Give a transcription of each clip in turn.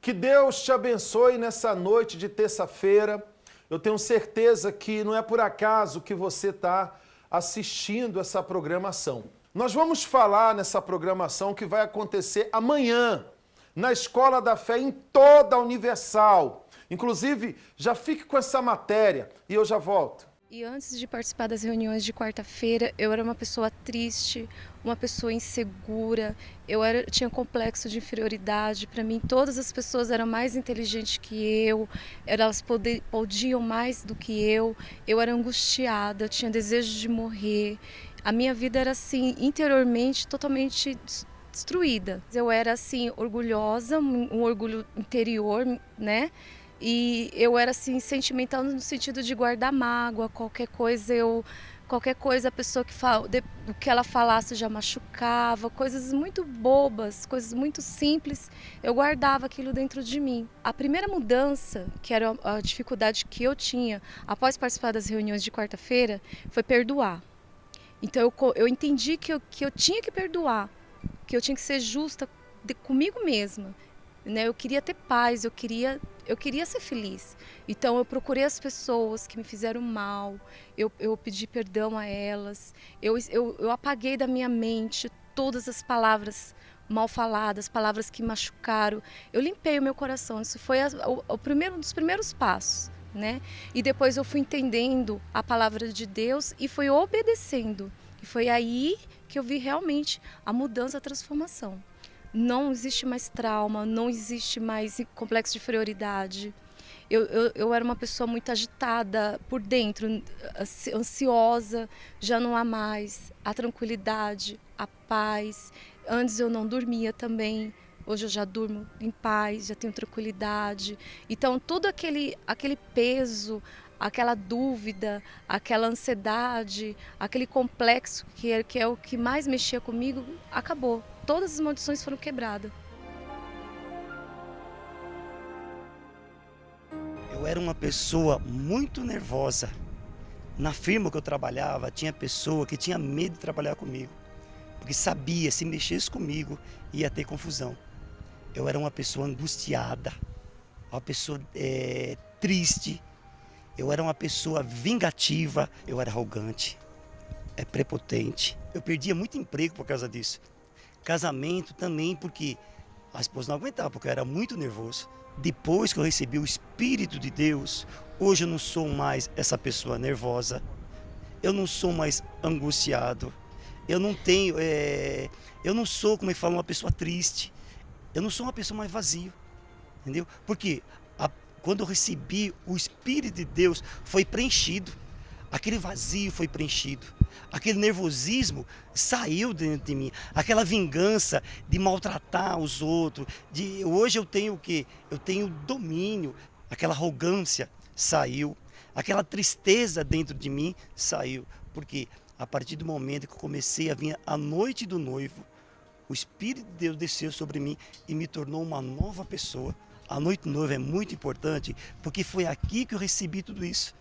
Que Deus te abençoe nessa noite de terça-feira. Eu tenho certeza que não é por acaso que você está assistindo essa programação. Nós vamos falar nessa programação que vai acontecer amanhã, na Escola da Fé, em toda a Universal. Inclusive, já fique com essa matéria e eu já volto. E antes de participar das reuniões de quarta-feira, eu era uma pessoa triste, uma pessoa insegura, tinha complexo de inferioridade. Para mim, todas as pessoas eram mais inteligentes que eu, elas podiam mais do que eu era angustiada, eu tinha desejo de morrer. A minha vida era assim, interiormente, totalmente destruída. Eu era assim, orgulhosa, um orgulho interior, né? E eu era assim sentimental no sentido de guardar mágoa, qualquer coisa a pessoa o que ela falasse já machucava, coisas muito bobas, coisas muito simples, eu guardava aquilo dentro de mim. A primeira mudança, que era a dificuldade que eu tinha após participar das reuniões de quarta-feira, foi perdoar. Então eu entendi que eu tinha que perdoar, que eu tinha que ser justa comigo mesma. Eu queria ter paz, eu queria ser feliz. Então eu procurei as pessoas que me fizeram mal, eu pedi perdão a elas, eu apaguei da minha mente todas as palavras mal faladas, palavras que machucaram. Eu limpei o meu coração, isso foi um dos primeiros passos. E depois eu fui entendendo a palavra de Deus e fui obedecendo. E foi aí que eu vi realmente a mudança, a transformação. Não existe mais trauma, não existe mais complexo de inferioridade. Eu era uma pessoa muito agitada por dentro, ansiosa, já não há mais. A tranquilidade, a paz. Antes eu não dormia também, hoje eu já durmo em paz, já tenho tranquilidade. Então todo aquele peso, aquela dúvida, aquela ansiedade, aquele complexo que é o que mais mexia comigo, acabou. Todas as maldições foram quebradas. Eu era uma pessoa muito nervosa. Na firma que eu trabalhava, tinha pessoa que tinha medo de trabalhar comigo, porque sabia, se mexesse comigo, ia ter confusão. Eu era uma pessoa angustiada, uma pessoa triste, eu era uma pessoa vingativa, eu era arrogante, prepotente. Eu perdia muito emprego por causa disso. Casamento também, porque a esposa não aguentava, porque eu era muito nervoso. Depois que eu recebi o Espírito de Deus, hoje eu não sou mais essa pessoa nervosa, eu não sou mais angustiado, eu não sou, como eu falo, uma pessoa triste, eu não sou uma pessoa mais vazia, entendeu? Porque quando eu recebi o Espírito de Deus, foi preenchido, aquele vazio foi preenchido. Aquele nervosismo saiu dentro de mim, aquela vingança de maltratar os outros, hoje eu tenho o quê? Eu tenho domínio, aquela arrogância saiu, aquela tristeza dentro de mim saiu, porque a partir do momento que eu comecei a vir a noite do noivo, o Espírito de Deus desceu sobre mim e me tornou uma nova pessoa. A noite do noivo é muito importante, porque foi aqui que eu recebi tudo isso.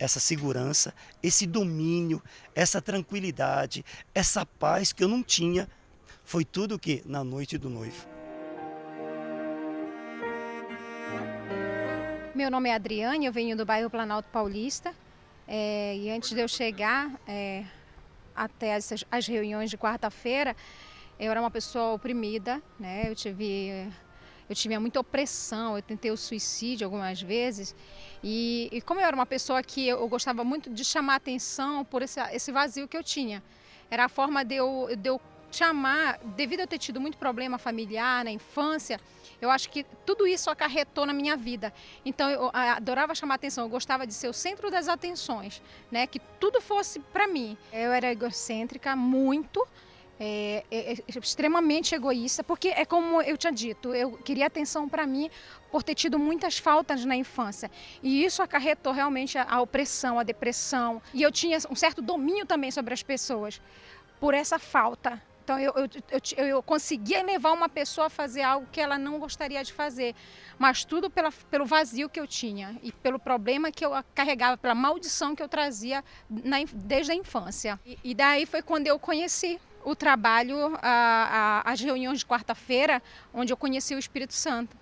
Essa segurança, esse domínio, essa tranquilidade, essa paz que eu não tinha, foi tudo o que? Na noite do noivo. Meu nome é Adriane, eu venho do bairro Planalto Paulista, e antes de eu chegar até as reuniões de quarta-feira, eu era uma pessoa oprimida, né? Eu tive muita opressão, eu tentei o suicídio algumas vezes. E como eu era uma pessoa que eu gostava muito de chamar atenção por esse vazio que eu tinha. Era a forma de eu chamar, devido a eu ter tido muito problema familiar na infância, eu acho que tudo isso acarretou na minha vida. Então eu adorava chamar atenção, eu gostava de ser o centro das atenções, né? Que tudo fosse para mim. Eu era egocêntrica, muito. Extremamente egoísta, porque é como eu tinha dito, eu queria atenção para mim por ter tido muitas faltas na infância, e isso acarretou realmente a opressão, a depressão, e eu tinha um certo domínio também sobre as pessoas por essa falta. Então eu conseguia levar uma pessoa a fazer algo que ela não gostaria de fazer, mas tudo pelo vazio que eu tinha e pelo problema que eu carregava, pela maldição que eu trazia desde a infância. E daí foi quando eu conheci o trabalho, as reuniões de quarta-feira, onde eu conheci o Espírito Santo.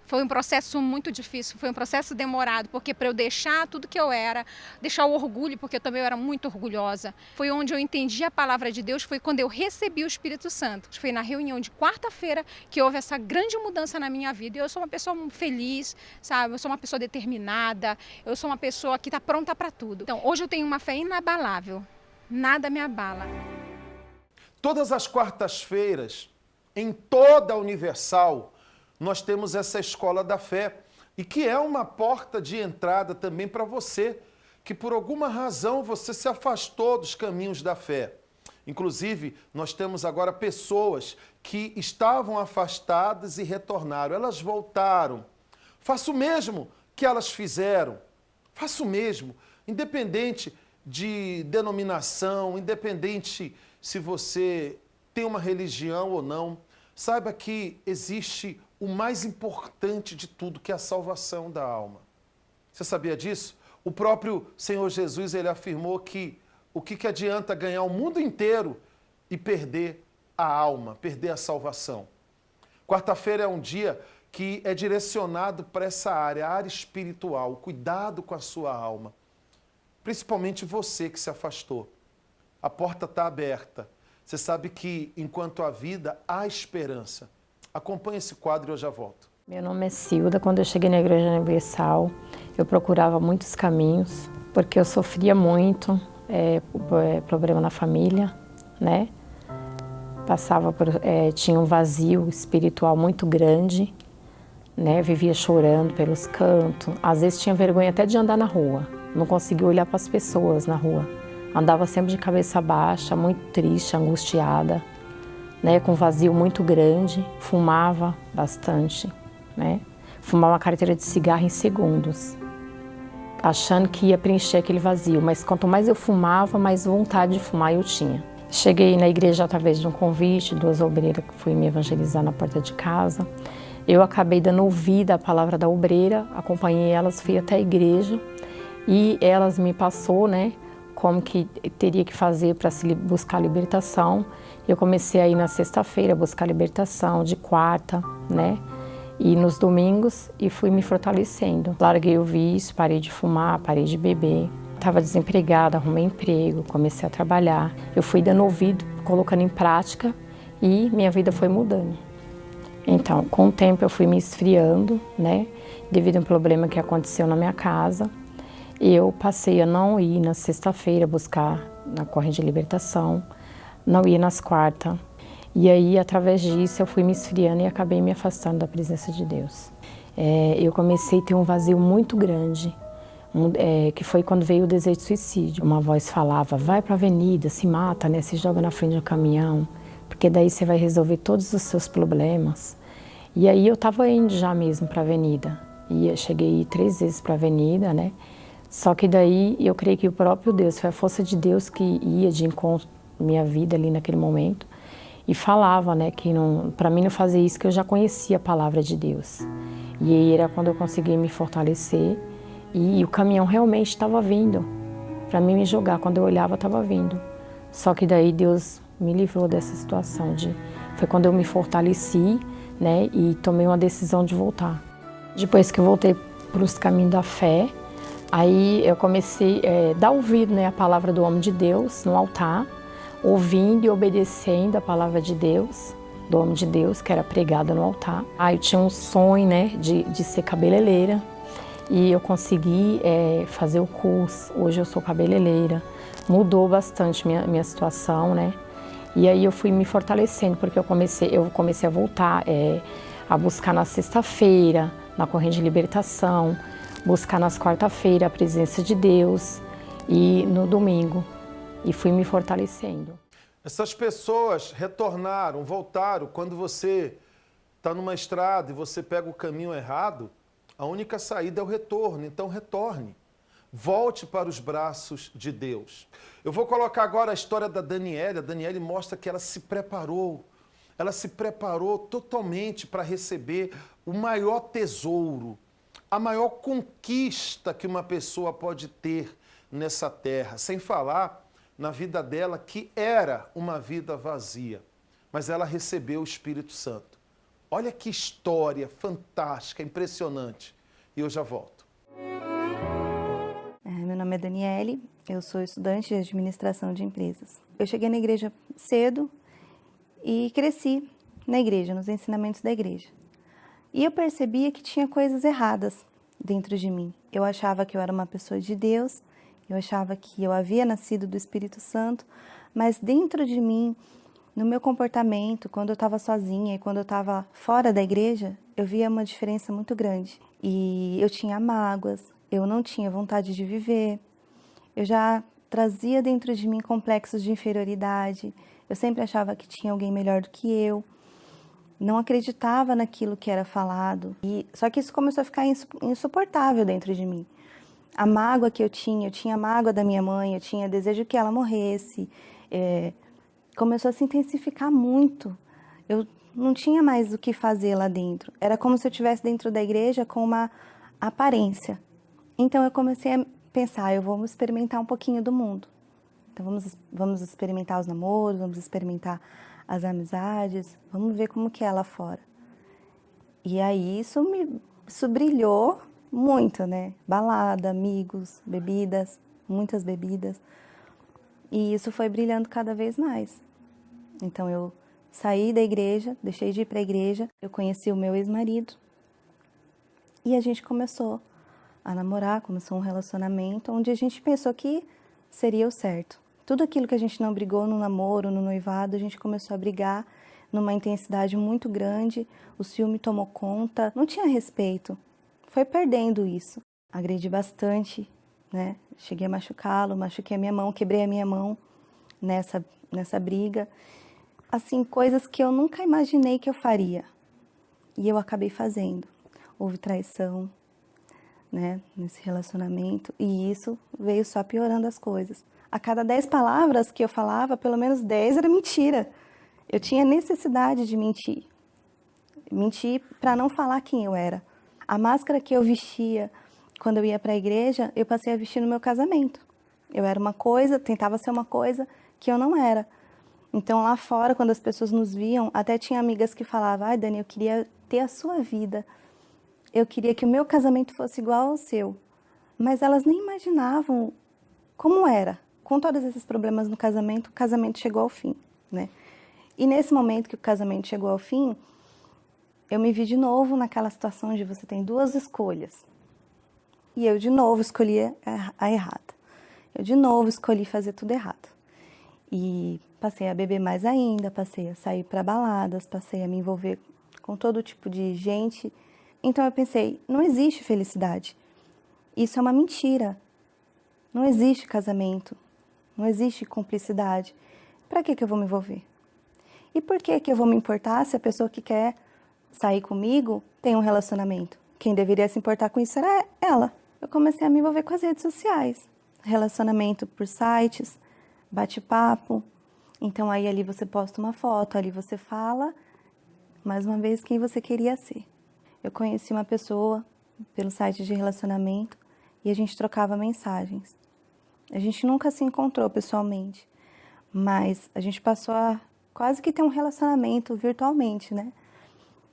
Foi um processo muito difícil, foi um processo demorado, porque para eu deixar tudo que eu era, deixar o orgulho, porque eu também era muito orgulhosa, foi onde eu entendi a palavra de Deus, foi quando eu recebi o Espírito Santo. Foi na reunião de quarta-feira que houve essa grande mudança na minha vida. Eu sou uma pessoa feliz, sabe? Eu sou uma pessoa determinada, eu sou uma pessoa que está pronta para tudo. Então, hoje eu tenho uma fé inabalável, nada me abala. Todas as quartas-feiras, em toda a Universal, nós temos essa escola da fé, e que é uma porta de entrada também para você, que por alguma razão você se afastou dos caminhos da fé. Inclusive, nós temos agora pessoas que estavam afastadas e retornaram. Elas voltaram. Faça o mesmo que elas fizeram. Faça o mesmo, independente de denominação, independente se você tem uma religião ou não. Saiba que existe o mais importante de tudo, que é a salvação da alma. Você sabia disso? O próprio Senhor Jesus, ele afirmou que o que adianta ganhar o mundo inteiro e perder a alma, perder a salvação. Quarta-feira é um dia que é direcionado para essa área, a área espiritual, o cuidado com a sua alma. Principalmente você que se afastou. A porta está aberta. Você sabe que, enquanto há vida, há esperança. Acompanhe esse quadro e eu já volto. Meu nome é Silda. Quando eu cheguei na Igreja Universal, eu procurava muitos caminhos, porque eu sofria muito, problema na família, né? Tinha um vazio espiritual muito grande, né? Vivia chorando pelos cantos. Às vezes tinha vergonha até de andar na rua. Não conseguia olhar para as pessoas na rua. Andava sempre de cabeça baixa, muito triste, angustiada, né, com um vazio muito grande. Fumava bastante, né? Fumava uma carteira de cigarro em segundos, achando que ia preencher aquele vazio. Mas quanto mais eu fumava, mais vontade de fumar eu tinha. Cheguei na igreja através de um convite, 2 obreiras que fui me evangelizar na porta de casa. Eu acabei dando ouvido à palavra da obreira, acompanhei elas, fui até a igreja e elas me passou, né, como que teria que fazer para se buscar libertação. Eu comecei a ir na sexta-feira buscar libertação, de quarta, né, e nos domingos, e fui me fortalecendo. Larguei o vício, parei de fumar, parei de beber. Estava desempregada, arrumei emprego, comecei a trabalhar. Eu fui dando ouvido, colocando em prática e minha vida foi mudando. Então, com o tempo eu fui me esfriando, né, devido a um problema que aconteceu na minha casa. Eu passei a não ir na sexta-feira buscar na corrente de libertação, não ia nas quartas. E aí, através disso, eu fui me esfriando e acabei me afastando da presença de Deus. Eu comecei a ter um vazio muito grande, que foi quando veio o desejo de suicídio. Uma voz falava, vai para a avenida, se mata, né? Se joga na frente do caminhão, porque daí você vai resolver todos os seus problemas. E aí eu estava indo já mesmo para a avenida. E eu cheguei 3 vezes para a avenida, né? Só que daí eu creio que o próprio Deus, foi a força de Deus que ia de encontro à minha vida ali naquele momento. E falava, né, que para mim não fazer isso, que eu já conhecia a palavra de Deus. E aí era quando eu consegui me fortalecer e o caminhão realmente estava vindo para mim me jogar. Quando eu olhava, estava vindo. Só que daí Deus me livrou dessa situação. Foi quando eu me fortaleci, né, e tomei uma decisão de voltar. Depois que eu voltei para os caminhos da fé, aí eu comecei a dar ouvido, né, à palavra do homem de Deus no altar, ouvindo e obedecendo a palavra de Deus, do homem de Deus, que era pregada no altar. Aí eu tinha um sonho, né, de ser cabeleireira e eu consegui fazer o curso. Hoje eu sou cabeleireira. Mudou bastante minha situação, né? E aí eu fui me fortalecendo, porque eu comecei a voltar a buscar na sexta-feira, na corrente de libertação, buscar nas quarta-feira a presença de Deus e no domingo. E fui me fortalecendo. Essas pessoas retornaram, voltaram. Quando você está numa estrada e você pega o caminho errado, a única saída é o retorno. Então retorne. Volte para os braços de Deus. Eu vou colocar agora a história da Daniele. A Daniele mostra que ela se preparou. Ela se preparou totalmente para receber o maior tesouro, a maior conquista que uma pessoa pode ter nessa terra. Sem falar na vida dela, que era uma vida vazia. Mas ela recebeu o Espírito Santo. Olha que história fantástica, impressionante. E eu já volto. Meu nome é Daniele, eu sou estudante de administração de empresas. Eu cheguei na igreja cedo e cresci na igreja, nos ensinamentos da igreja. E eu percebia que tinha coisas erradas dentro de mim. Eu achava que eu era uma pessoa de Deus, eu achava que eu havia nascido do Espírito Santo, mas dentro de mim, no meu comportamento, quando eu estava sozinha e quando eu estava fora da igreja, eu via uma diferença muito grande. E eu tinha mágoas, eu não tinha vontade de viver, eu já trazia dentro de mim complexos de inferioridade, eu sempre achava que tinha alguém melhor do que eu, não acreditava naquilo que era falado. Só que isso começou a ficar insuportável dentro de mim. A mágoa que eu tinha mágoa da minha mãe, eu tinha desejo que ela morresse, começou a se intensificar muito. Eu não tinha mais o que fazer lá dentro. Era como se eu estivesse dentro da igreja com uma aparência. Então eu comecei a pensar, eu vou experimentar um pouquinho do mundo. Então vamos experimentar os namoros, vamos experimentar as amizades, vamos ver como que é lá fora. E aí isso brilhou muito, né? Balada, amigos, bebidas, muitas bebidas. E isso foi brilhando cada vez mais. Então eu saí da igreja, deixei de ir para a igreja, eu conheci o meu ex-marido e a gente começou a namorar, começou um relacionamento onde a gente pensou que seria o certo. Tudo aquilo que a gente não brigou no namoro, no noivado, a gente começou a brigar numa intensidade muito grande, o ciúme tomou conta, não tinha respeito, foi perdendo isso. Agredi bastante, né? Cheguei a machucá-lo, machuquei a minha mão, quebrei a minha mão nessa briga. Assim, coisas que eu nunca imaginei que eu faria. E eu acabei fazendo. Houve traição, né, nesse relacionamento. E isso veio só piorando as coisas. A cada 10 palavras que eu falava, pelo menos 10 era mentira. Eu tinha necessidade de mentir. Mentir para não falar quem eu era. A máscara que eu vestia quando eu ia para a igreja, eu passei a vestir no meu casamento. Eu era uma coisa, tentava ser uma coisa que eu não era. Então, lá fora, quando as pessoas nos viam, até tinha amigas que falavam, ai, Dani, eu queria ter a sua vida. Eu queria que o meu casamento fosse igual ao seu. Mas elas nem imaginavam como era. Com todos esses problemas no casamento, o casamento chegou ao fim, né? E nesse momento que o casamento chegou ao fim, eu me vi de novo naquela situação onde você tem duas escolhas. E eu, de novo, escolhi a errada. Eu, de novo, escolhi fazer tudo errado. E passei a beber mais ainda, passei a sair para baladas, passei a me envolver com todo tipo de gente. Então eu pensei, não existe felicidade. Isso é uma mentira. Não existe casamento. Não existe cumplicidade. Para que eu vou me envolver? E por que eu vou me importar se a pessoa que quer sair comigo tem um relacionamento? Quem deveria se importar com isso era ela. Eu comecei a me envolver com as redes sociais. Relacionamento por sites, bate-papo. Então aí ali você posta uma foto, ali você fala, mais uma vez, quem você queria ser. Eu conheci uma pessoa pelo site de relacionamento e a gente trocava mensagens. A gente nunca se encontrou pessoalmente, mas a gente passou a quase que ter um relacionamento virtualmente, né?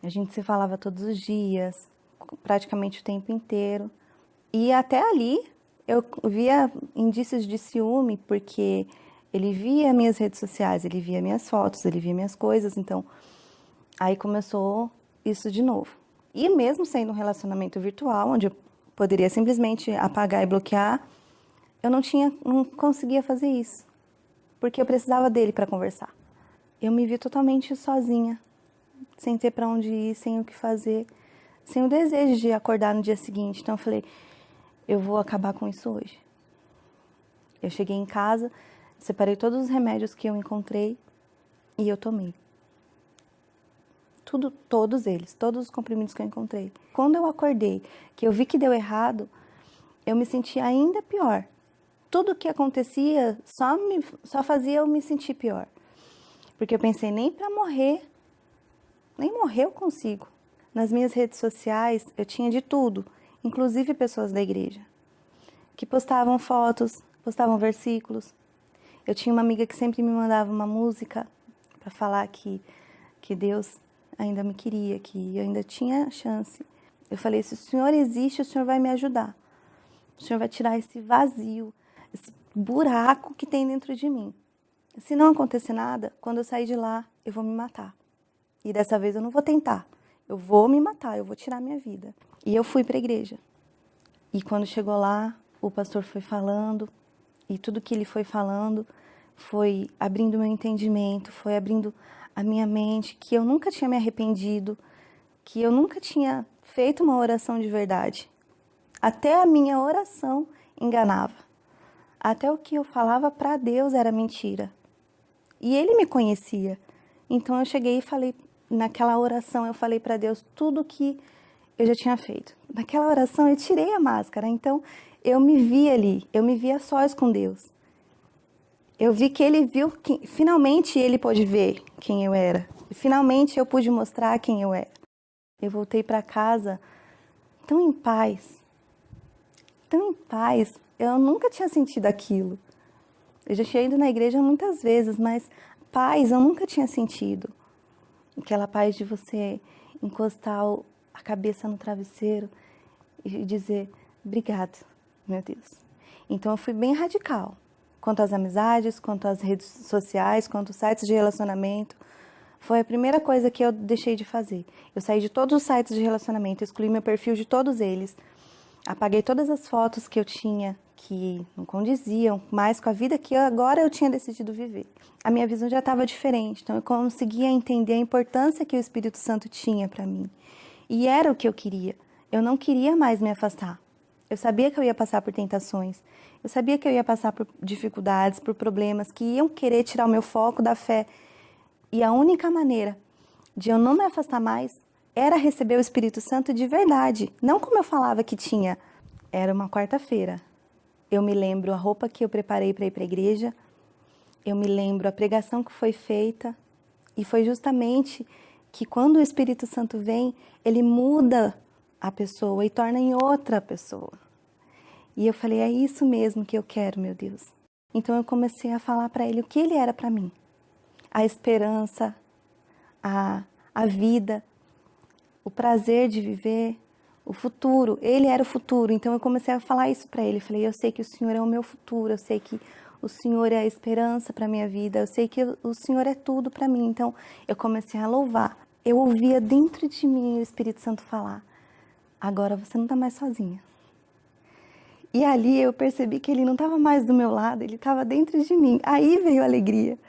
A gente se falava todos os dias, praticamente o tempo inteiro. E até ali eu via indícios de ciúme, porque ele via minhas redes sociais, ele via minhas fotos, ele via minhas coisas, então aí começou isso de novo. E mesmo sendo um relacionamento virtual, onde eu poderia simplesmente apagar e bloquear, eu não conseguia fazer isso, porque eu precisava dele para conversar. Eu me vi totalmente sozinha, sem ter para onde ir, sem o que fazer, sem o desejo de acordar no dia seguinte. Então eu falei, eu vou acabar com isso hoje. Eu cheguei em casa, separei todos os remédios que eu encontrei e eu tomei. Todos eles, todos os comprimidos que eu encontrei. Quando eu acordei, que eu vi que deu errado, eu me senti ainda pior. Tudo que acontecia só fazia eu me sentir pior. Porque eu pensei, nem para morrer, nem morrer eu consigo. Nas minhas redes sociais, eu tinha de tudo, inclusive pessoas da igreja, que postavam fotos, postavam versículos. Eu tinha uma amiga que sempre me mandava uma música para falar que Deus ainda me queria, que eu ainda tinha chance. Eu falei, se o Senhor existe, o Senhor vai me ajudar. O Senhor vai tirar esse vazio, esse buraco que tem dentro de mim. Se não acontecer nada, quando eu sair de lá, eu vou me matar. E dessa vez eu não vou tentar. Eu vou me matar, eu vou tirar minha vida. E eu fui para a igreja. E quando chegou lá, o pastor foi falando, e tudo que ele foi falando foi abrindo meu entendimento, foi abrindo a minha mente, que eu nunca tinha me arrependido, que eu nunca tinha feito uma oração de verdade. Até a minha oração enganava. Até o que eu falava para Deus era mentira. E ele me conhecia. Então eu cheguei e falei, naquela oração eu falei para Deus tudo que eu já tinha feito. Naquela oração eu tirei a máscara, então eu me vi ali, eu me vi a sós com Deus. Eu vi que ele viu, que finalmente ele pôde ver quem eu era. E finalmente eu pude mostrar quem eu era. Eu voltei para casa tão em paz. Tão em paz. Eu nunca tinha sentido aquilo. Eu já tinha ido na igreja muitas vezes, mas paz eu nunca tinha sentido. Aquela paz de você encostar a cabeça no travesseiro e dizer, obrigado, meu Deus. Então eu fui bem radical. Quanto às amizades, quanto às redes sociais, quanto aos sites de relacionamento. Foi a primeira coisa que eu deixei de fazer. Eu saí de todos os sites de relacionamento, excluí meu perfil de todos eles. Apaguei todas as fotos que eu tinha, que não condiziam mais com a vida que agora eu tinha decidido viver. A minha visão já estava diferente, então eu conseguia entender a importância que o Espírito Santo tinha para mim. E era o que eu queria. Eu não queria mais me afastar. Eu sabia que eu ia passar por tentações. Eu sabia que eu ia passar por dificuldades, por problemas que iam querer tirar o meu foco da fé. E a única maneira de eu não me afastar mais era receber o Espírito Santo de verdade. Não como eu falava que tinha. Era uma quarta-feira. Eu me lembro a roupa que eu preparei para ir para a igreja. Eu me lembro a pregação que foi feita. E foi justamente que quando o Espírito Santo vem, ele muda a pessoa e torna em outra pessoa. E eu falei, é isso mesmo que eu quero, meu Deus. Então eu comecei a falar para ele o que ele era para mim. A esperança, a vida, o prazer de viver, o futuro. Ele era o futuro, então eu comecei a falar isso para ele. Eu falei, eu sei que o Senhor é o meu futuro, eu sei que o Senhor é a esperança para a minha vida, eu sei que o Senhor é tudo para mim. Então eu comecei a louvar. Eu ouvia dentro de mim o Espírito Santo falar, agora você não está mais sozinha. E ali eu percebi que ele não estava mais do meu lado, ele estava dentro de mim. Aí veio a alegria.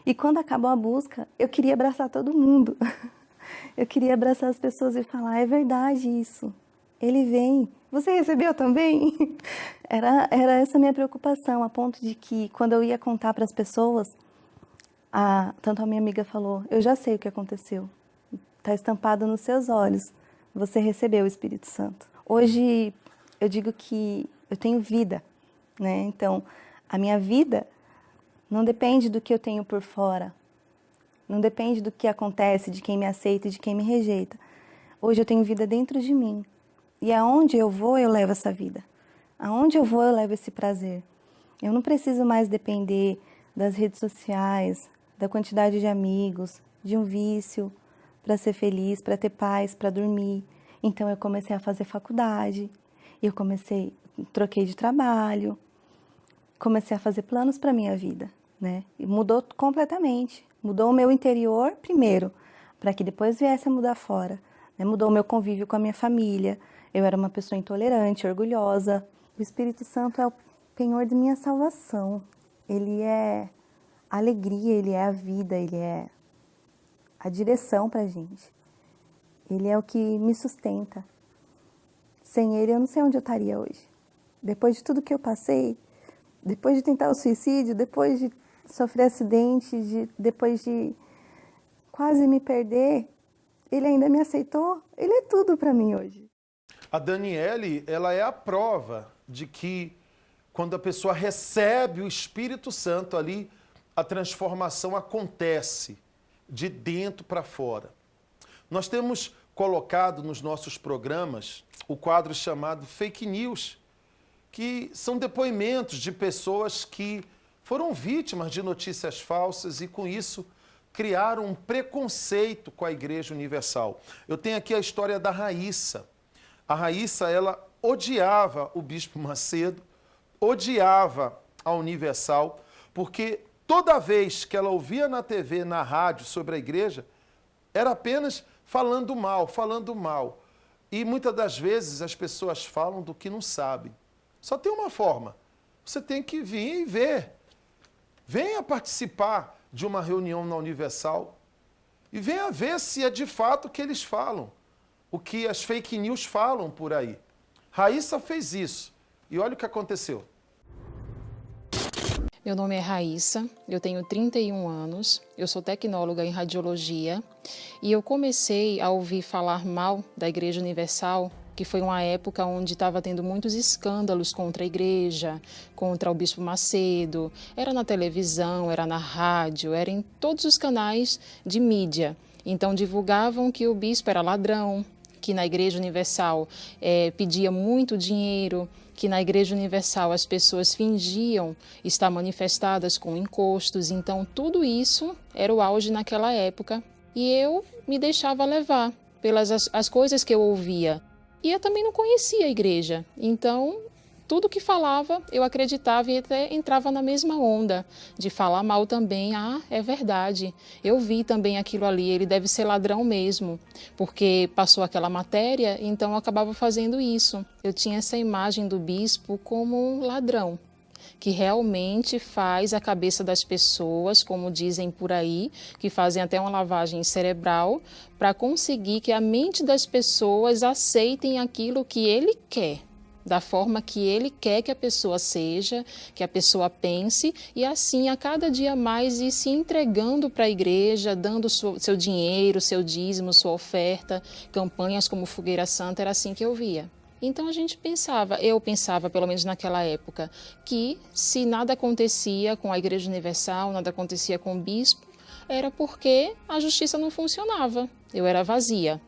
E quando acabou a busca, eu queria abraçar todo mundo. Eu queria abraçar as pessoas e falar, é verdade isso. Ele vem. Você recebeu também? Era essa a minha preocupação, a ponto de que quando eu ia contar para as pessoas, tanto a minha amiga falou, eu já sei o que aconteceu. Está estampado nos seus olhos. Você recebeu o Espírito Santo. Hoje eu digo que eu tenho vida, né? Então, a minha vida não depende do que eu tenho por fora. Não depende do que acontece, de quem me aceita e de quem me rejeita. Hoje eu tenho vida dentro de mim. E aonde eu vou, eu levo essa vida. Aonde eu vou, eu levo esse prazer. Eu não preciso mais depender das redes sociais, da quantidade de amigos, de um vício, para ser feliz, para ter paz, para dormir. Então eu comecei a fazer faculdade. Eu troquei de trabalho. Comecei a fazer planos para minha vida, né? E mudou completamente. Mudou o meu interior primeiro, para que depois viesse a mudar fora. Né? Mudou o meu convívio com a minha família. Eu era uma pessoa intolerante, orgulhosa. O Espírito Santo é o penhor de minha salvação. Ele é a alegria, ele é a vida, ele é a direção para a gente. Ele é o que me sustenta. Sem ele, eu não sei onde eu estaria hoje. Depois de tudo que eu passei, depois de tentar o suicídio, depois de sofrer acidente, depois de quase me perder, ele ainda me aceitou. Ele é tudo para mim hoje. A Daniele, ela é a prova de que quando a pessoa recebe o Espírito Santo ali, a transformação acontece de dentro para fora. Nós temos colocado nos nossos programas o quadro chamado Fake News, que são depoimentos de pessoas que foram vítimas de notícias falsas e com isso criaram um preconceito com a Igreja Universal. Eu tenho aqui a história da Raíssa. A Raíssa, ela odiava o Bispo Macedo, odiava a Universal, porque toda vez que ela ouvia na TV, na rádio, sobre a igreja, era apenas falando mal, falando mal. E muitas das vezes as pessoas falam do que não sabem. Só tem uma forma. Você tem que vir e ver. Venha participar de uma reunião na Universal e venha ver se é de fato o que eles falam, o que as fake news falam por aí. Raíssa fez isso. E olha o que aconteceu. Meu nome é Raíssa, eu tenho 31 anos, eu sou tecnóloga em radiologia e eu comecei a ouvir falar mal da Igreja Universal, que foi uma época onde estava tendo muitos escândalos contra a igreja, contra o Bispo Macedo, era na televisão, era na rádio, era em todos os canais de mídia. Então divulgavam que o bispo era ladrão, que na Igreja Universal pedia muito dinheiro, que na Igreja Universal as pessoas fingiam estar manifestadas com encostos. Então, tudo isso era o auge naquela época. E eu me deixava levar pelas as coisas que eu ouvia. E eu também não conhecia a igreja. Então, tudo que falava, eu acreditava e até entrava na mesma onda de falar mal também. Ah, é verdade, eu vi também aquilo ali, ele deve ser ladrão mesmo, porque passou aquela matéria, então eu acabava fazendo isso. Eu tinha essa imagem do bispo como um ladrão, que realmente faz a cabeça das pessoas, como dizem por aí, que fazem até uma lavagem cerebral, para conseguir que a mente das pessoas aceitem aquilo que ele quer, da forma que ele quer que a pessoa seja, que a pessoa pense, e assim a cada dia mais ir se entregando para a igreja, dando seu dinheiro, seu dízimo, sua oferta, campanhas como Fogueira Santa, era assim que eu via. Então eu pensava, pelo menos naquela época, que se nada acontecia com a Igreja Universal, nada acontecia com o bispo, era porque a justiça não funcionava, eu era vazia.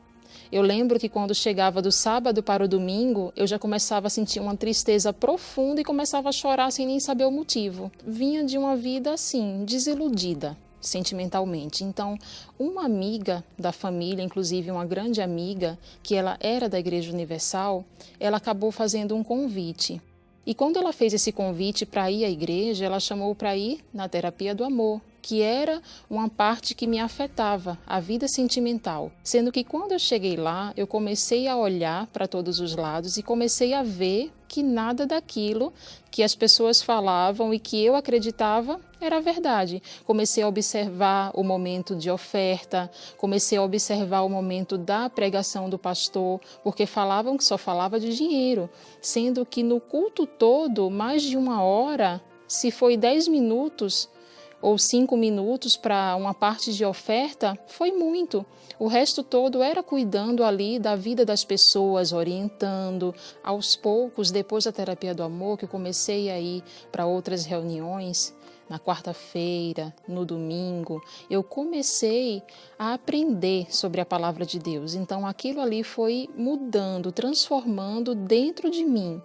Eu lembro que quando chegava do sábado para o domingo, eu já começava a sentir uma tristeza profunda e começava a chorar sem nem saber o motivo. Vinha de uma vida assim, desiludida sentimentalmente. Então, uma amiga da família, inclusive uma grande amiga, que ela era da Igreja Universal, ela acabou fazendo um convite. E quando ela fez esse convite para ir à igreja, ela chamou para ir na terapia do amor, que era uma parte que me afetava, a vida sentimental. Sendo que quando eu cheguei lá, eu comecei a olhar para todos os lados e comecei a ver que nada daquilo que as pessoas falavam e que eu acreditava era verdade. Comecei a observar o momento de oferta, comecei a observar o momento da pregação do pastor, porque falavam que só falava de dinheiro, sendo que no culto todo, mais de 1 hora, se foi 10 minutos, ou 5 minutos para uma parte de oferta, foi muito. O resto todo era cuidando ali da vida das pessoas, orientando. Aos poucos, depois da terapia do amor, que eu comecei a ir para outras reuniões, na quarta-feira, no domingo, eu comecei a aprender sobre a palavra de Deus. Então aquilo ali foi mudando, transformando dentro de mim.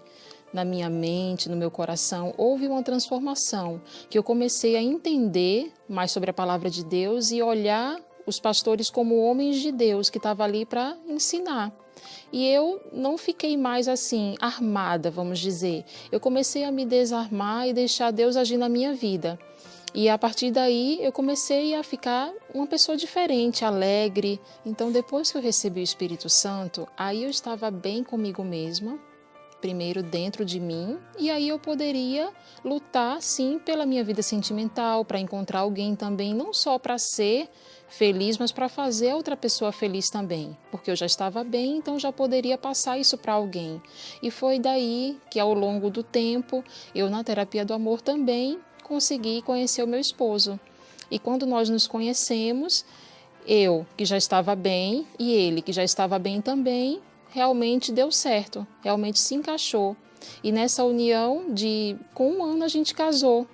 Na minha mente, no meu coração, houve uma transformação, que eu comecei a entender mais sobre a palavra de Deus e olhar os pastores como homens de Deus que estavam ali para ensinar. E eu não fiquei mais assim, armada, vamos dizer. Eu comecei a me desarmar e deixar Deus agir na minha vida. E a partir daí eu comecei a ficar uma pessoa diferente, alegre. Então depois que eu recebi o Espírito Santo, aí eu estava bem comigo mesma, primeiro dentro de mim, e aí eu poderia lutar sim pela minha vida sentimental, para encontrar alguém também, não só para ser feliz, mas para fazer outra pessoa feliz também, porque eu já estava bem, então já poderia passar isso para alguém. E foi daí que ao longo do tempo, eu na terapia do amor também consegui conhecer o meu esposo. E quando nós nos conhecemos, eu que já estava bem e ele que já estava bem também, realmente deu certo, realmente se encaixou. E nessa união, com 1 ano a gente casou.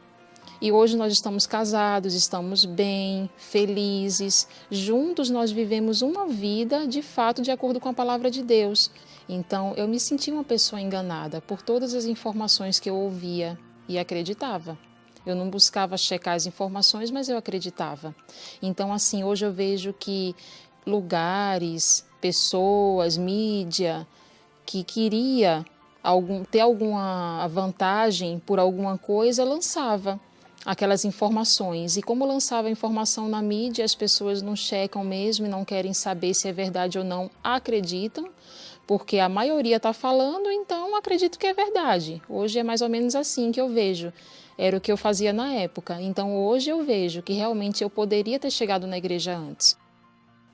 E hoje nós estamos casados, estamos bem, felizes. Juntos nós vivemos uma vida, de fato, de acordo com a palavra de Deus. Então, eu me senti uma pessoa enganada por todas as informações que eu ouvia e acreditava. Eu não buscava checar as informações, mas eu acreditava. Então, assim, hoje eu vejo que lugares, pessoas, mídia, que queria ter alguma vantagem por alguma coisa, lançava aquelas informações. E como lançava informação na mídia, as pessoas não checam mesmo e não querem saber se é verdade ou não, acreditam, porque a maioria está falando, então acredito que é verdade. Hoje é mais ou menos assim que eu vejo. Era o que eu fazia na época. Então hoje eu vejo que realmente eu poderia ter chegado na igreja antes.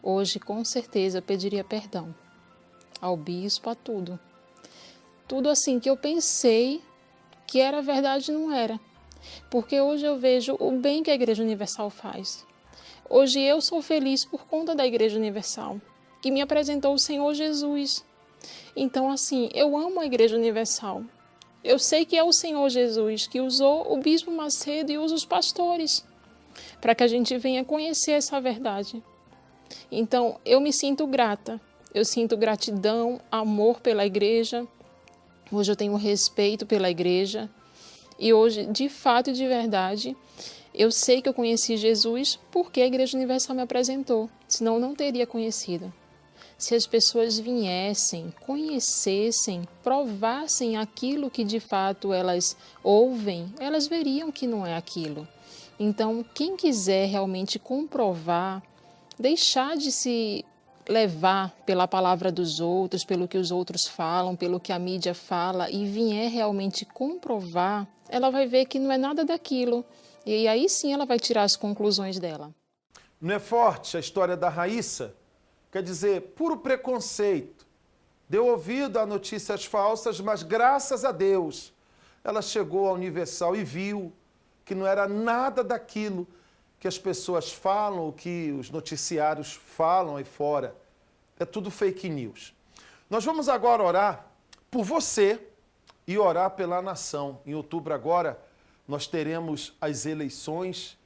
Hoje, com certeza, eu pediria perdão ao bispo, a tudo. Tudo assim que eu pensei que era verdade, não era. Porque hoje eu vejo o bem que a Igreja Universal faz. Hoje eu sou feliz por conta da Igreja Universal, que me apresentou o Senhor Jesus. Então, assim, eu amo a Igreja Universal. Eu sei que é o Senhor Jesus que usou o Bispo Macedo e usa os pastores para que a gente venha conhecer essa verdade. Então, eu me sinto grata. Eu sinto gratidão, amor pela igreja. Hoje eu tenho respeito pela igreja. E hoje, de fato e de verdade, eu sei que eu conheci Jesus porque a Igreja Universal me apresentou. Senão eu não teria conhecido. Se as pessoas viessem, conhecessem, provassem aquilo que de fato elas ouvem, elas veriam que não é aquilo. Então, quem quiser realmente comprovar, deixar de se levar pela palavra dos outros, pelo que os outros falam, pelo que a mídia fala e vier realmente comprovar, ela vai ver que não é nada daquilo. E aí sim ela vai tirar as conclusões dela. Não é forte a história da Raíssa? Quer dizer, puro preconceito. Deu ouvido a notícias falsas, mas graças a Deus ela chegou à Universal e viu que não era nada daquilo que as pessoas falam, o que os noticiários falam aí fora. É tudo fake news. Nós vamos agora orar por você e orar pela nação. Em outubro agora nós teremos as eleições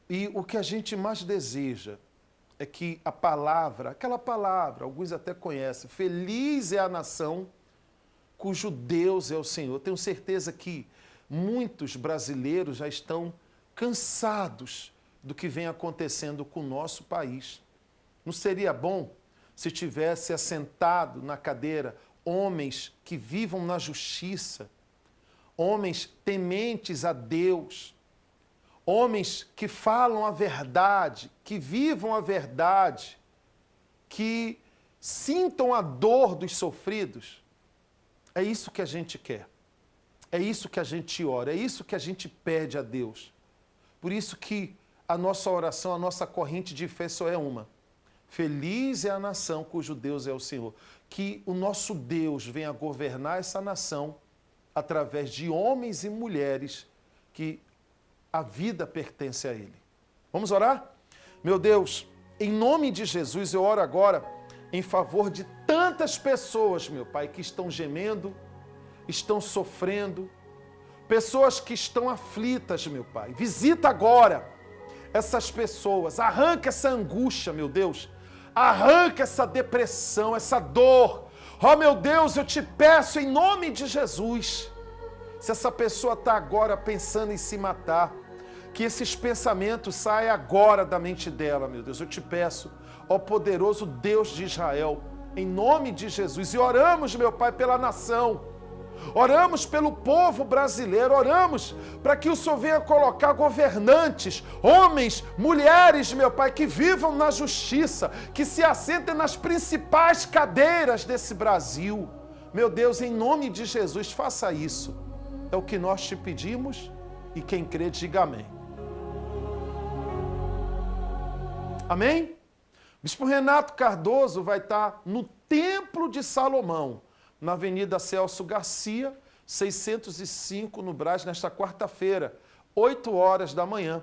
e o que a gente mais deseja é que a palavra, aquela palavra, alguns até conhecem, feliz é a nação cujo Deus é o Senhor. Tenho certeza que muitos brasileiros já estão cansados do que vem acontecendo com o nosso país. Não seria bom se tivesse assentado na cadeira homens que vivam na justiça, homens tementes a Deus, homens que falam a verdade, que vivam a verdade, que sintam a dor dos sofridos? É isso que a gente quer. É isso que a gente ora, é isso que a gente pede a Deus. Por isso que a nossa oração, a nossa corrente de fé só é uma. Feliz é a nação cujo Deus é o Senhor. Que o nosso Deus venha governar essa nação através de homens e mulheres que a vida pertence a Ele. Vamos orar? Meu Deus, em nome de Jesus, eu oro agora em favor de tantas pessoas, meu Pai, que estão gemendo, estão sofrendo, pessoas que estão aflitas, meu Pai. Visita agora essas pessoas, arranca essa angústia, meu Deus, arranca essa depressão, essa dor. Oh, meu Deus, eu te peço em nome de Jesus, se essa pessoa está agora pensando em se matar, que esses pensamentos saiam agora da mente dela, meu Deus. Eu te peço, ó poderoso Deus de Israel, em nome de Jesus. E oramos, meu Pai, pela nação. Oramos pelo povo brasileiro, oramos para que o Senhor venha colocar governantes, homens, mulheres, meu Pai, que vivam na justiça, que se assentem nas principais cadeiras desse Brasil. Meu Deus, em nome de Jesus, faça isso. É o que nós te pedimos e quem crê, diga amém. Amém? Bispo Renato Cardoso vai estar no Templo de Salomão, na Avenida Celso Garcia, 605, no Brás, nesta quarta-feira, 8 horas da manhã.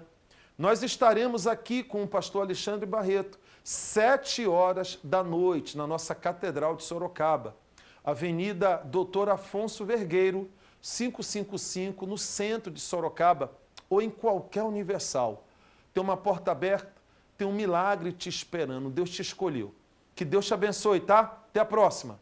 Nós estaremos aqui com o pastor Alexandre Barreto, 7 horas da noite, na nossa Catedral de Sorocaba. Avenida Doutor Afonso Vergueiro, 555, no centro de Sorocaba, ou em qualquer Universal. Tem uma porta aberta, tem um milagre te esperando. Deus te escolheu. Que Deus te abençoe, tá? Até a próxima.